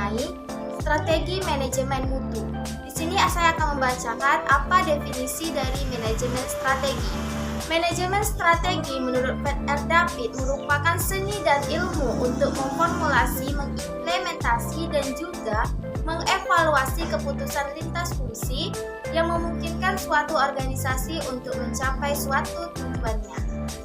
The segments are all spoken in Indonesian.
mengenai strategi manajemen mutu. Di sini saya akan membacakan apa definisi dari manajemen strategi. Manajemen strategi menurut Pat R. David merupakan seni dan ilmu untuk memformulasi, mengimplementasi, dan juga mengevaluasi keputusan lintas fungsi yang memungkinkan suatu organisasi untuk mencapai suatu tujuannya.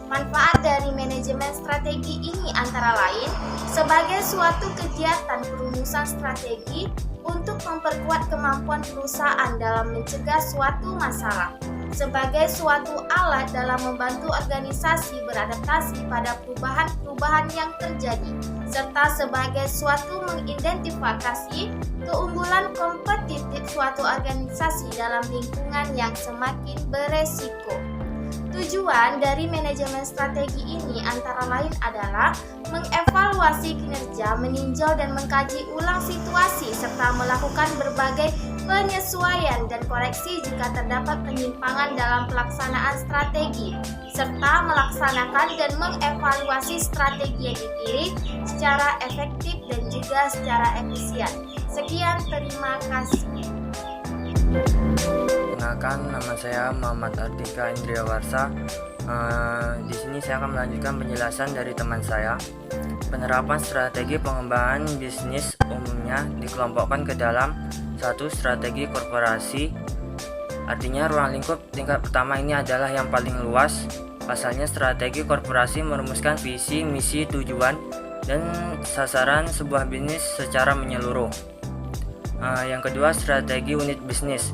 Manfaat dari manajemen strategi ini antara lain sebagai suatu kegiatan perumusan strategi untuk memperkuat kemampuan perusahaan dalam mencegah suatu masalah, sebagai suatu alat dalam membantu organisasi beradaptasi pada perubahan-perubahan yang terjadi, serta sebagai suatu mengidentifikasi keunggulan kompetitif suatu organisasi dalam lingkungan yang semakin beresiko. Tujuan dari manajemen strategi ini antara lain adalah mengevaluasi kinerja, meninjau dan mengkaji ulang situasi, serta melakukan berbagai penyesuaian dan koreksi jika terdapat penyimpangan dalam pelaksanaan strategi, serta melaksanakan dan mengevaluasi strategi yang dipilih secara efektif dan juga secara efisien. Sekian, terima kasih. Perkenalkan, nama saya Muhammad Artika Indriawarsa. Di sini saya akan melanjutkan penjelasan dari teman saya. Penerapan strategi pengembangan bisnis umumnya dikelompokkan ke dalam satu strategi korporasi. Artinya ruang lingkup tingkat pertama ini adalah yang paling luas. Pasalnya strategi korporasi merumuskan visi, misi, tujuan, dan sasaran sebuah bisnis secara menyeluruh. Yang kedua, strategi unit bisnis.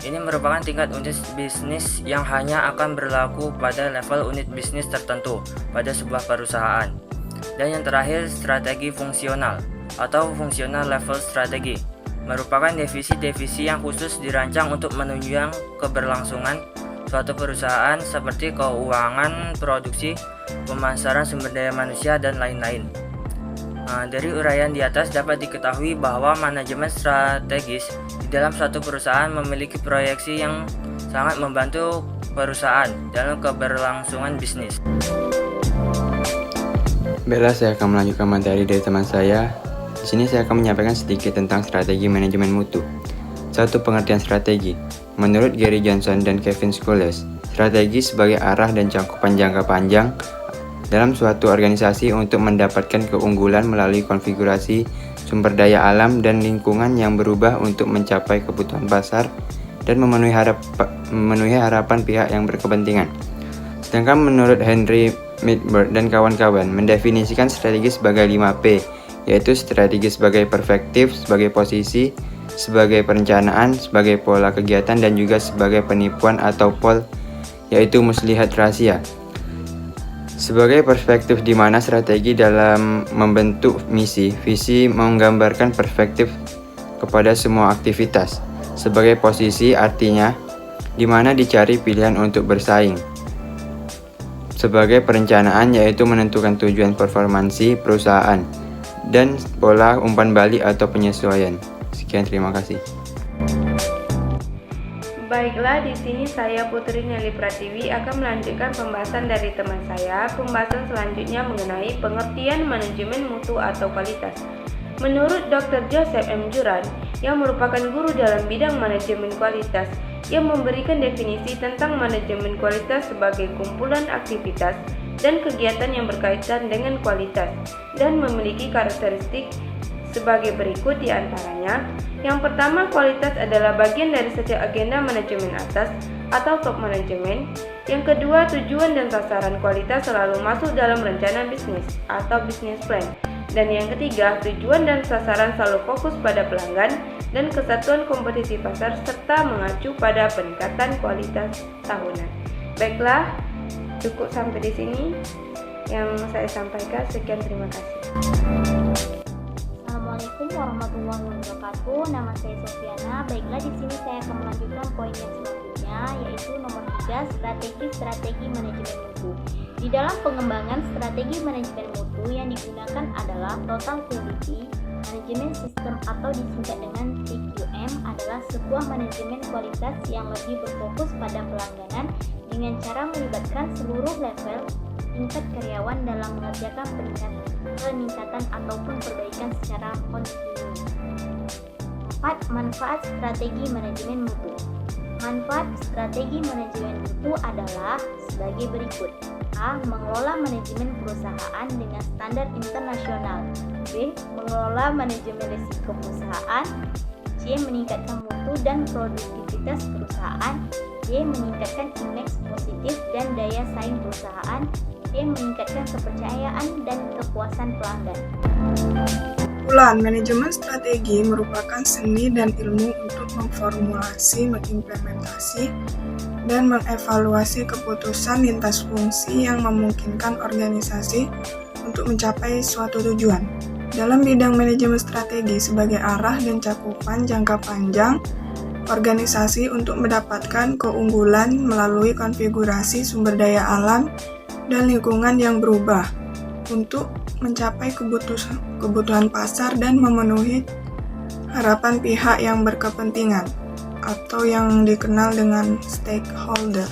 Ini merupakan tingkat unit bisnis yang hanya akan berlaku pada level unit bisnis tertentu pada sebuah perusahaan. Dan yang terakhir, strategi fungsional atau fungsional level strategi merupakan divisi-divisi yang khusus dirancang untuk menunjang keberlangsungan suatu perusahaan seperti keuangan, produksi, pemasaran sumber daya manusia, dan lain-lain. Dari uraian di atas dapat diketahui bahwa manajemen strategis di dalam suatu perusahaan memiliki proyeksi yang sangat membantu perusahaan dalam keberlangsungan bisnis. Baiklah, saya akan melanjutkan materi dari teman saya. Di sini saya akan menyampaikan sedikit tentang strategi manajemen mutu. Satu, pengertian strategi. Menurut Gary Johnson dan Kevin Scholes, strategi sebagai arah dan cakupan jangka panjang dalam suatu organisasi untuk mendapatkan keunggulan melalui konfigurasi sumber daya alam dan lingkungan yang berubah untuk mencapai kebutuhan pasar dan memenuhi harapan pihak yang berkepentingan. Sedangkan menurut Henry Midberg dan kawan-kawan mendefinisikan strategi sebagai 5P, yaitu strategi sebagai perspektif, sebagai posisi, sebagai perencanaan, sebagai pola kegiatan, dan juga sebagai penipuan atau pol, yaitu muslihat rahasia. Sebagai perspektif di mana strategi dalam membentuk misi, visi menggambarkan perspektif kepada semua aktivitas. Sebagai posisi artinya di mana dicari pilihan untuk bersaing. Sebagai perencanaan yaitu menentukan tujuan performansi perusahaan. Dan pola umpan balik atau penyesuaian. Sekian, terima kasih. Baiklah, di sini saya Putri Nelly Pratiwi akan melanjutkan pembahasan dari teman saya. Pembahasan selanjutnya mengenai pengertian manajemen mutu atau kualitas. Menurut Dr. Joseph M. Juran, yang merupakan guru dalam bidang manajemen kualitas, yang memberikan definisi tentang manajemen kualitas sebagai kumpulan aktivitas dan kegiatan yang berkaitan dengan kualitas dan memiliki karakteristik sebagai berikut di antaranya. Yang pertama, kualitas adalah bagian dari setiap agenda manajemen atas atau top manajemen. Yang kedua, tujuan dan sasaran kualitas selalu masuk dalam rencana bisnis atau business plan. Dan yang ketiga, tujuan dan sasaran selalu fokus pada pelanggan dan kesatuan kompetisi pasar serta mengacu pada peningkatan kualitas tahunan. Baiklah, cukup sampai di sini yang saya sampaikan. Sekian, terima kasih. Assalamualaikum warahmatullahi wabarakatuh. Nama saya Sofiana. Baiklah, di sini saya akan melanjutkan poin yang selanjutnya, yaitu nomor 3, strategi manajemen mutu. Di dalam pengembangan strategi manajemen mutu yang digunakan adalah total quality management system atau disingkat dengan TQM, adalah sebuah manajemen kualitas yang lebih berfokus pada pelangganan dengan cara melibatkan seluruh level tingkat karyawan dalam mengerjakan peningkatan ataupun perbaikan secara kontinu. Manfaat strategi manajemen mutu. Manfaat strategi manajemen mutu adalah sebagai berikut. A. Mengelola manajemen perusahaan dengan standar internasional. B. Mengelola manajemen risiko perusahaan. C. Meningkatkan mutu dan produktivitas perusahaan. D. Meningkatkan image positif dan daya saing perusahaan. D. Meningkatkan kepercayaan dan kepuasan pelanggan. Kesimpulan, manajemen strategi merupakan seni dan ilmu untuk memformulasi, mengimplementasi, dan mengevaluasi keputusan lintas fungsi yang memungkinkan organisasi untuk mencapai suatu tujuan. Dalam bidang manajemen strategi sebagai arah dan cakupan jangka panjang, organisasi untuk mendapatkan keunggulan melalui konfigurasi sumber daya alam dan lingkungan yang berubah untuk mencapai kebutuhan pasar dan memenuhi harapan pihak yang berkepentingan atau yang dikenal dengan stakeholder.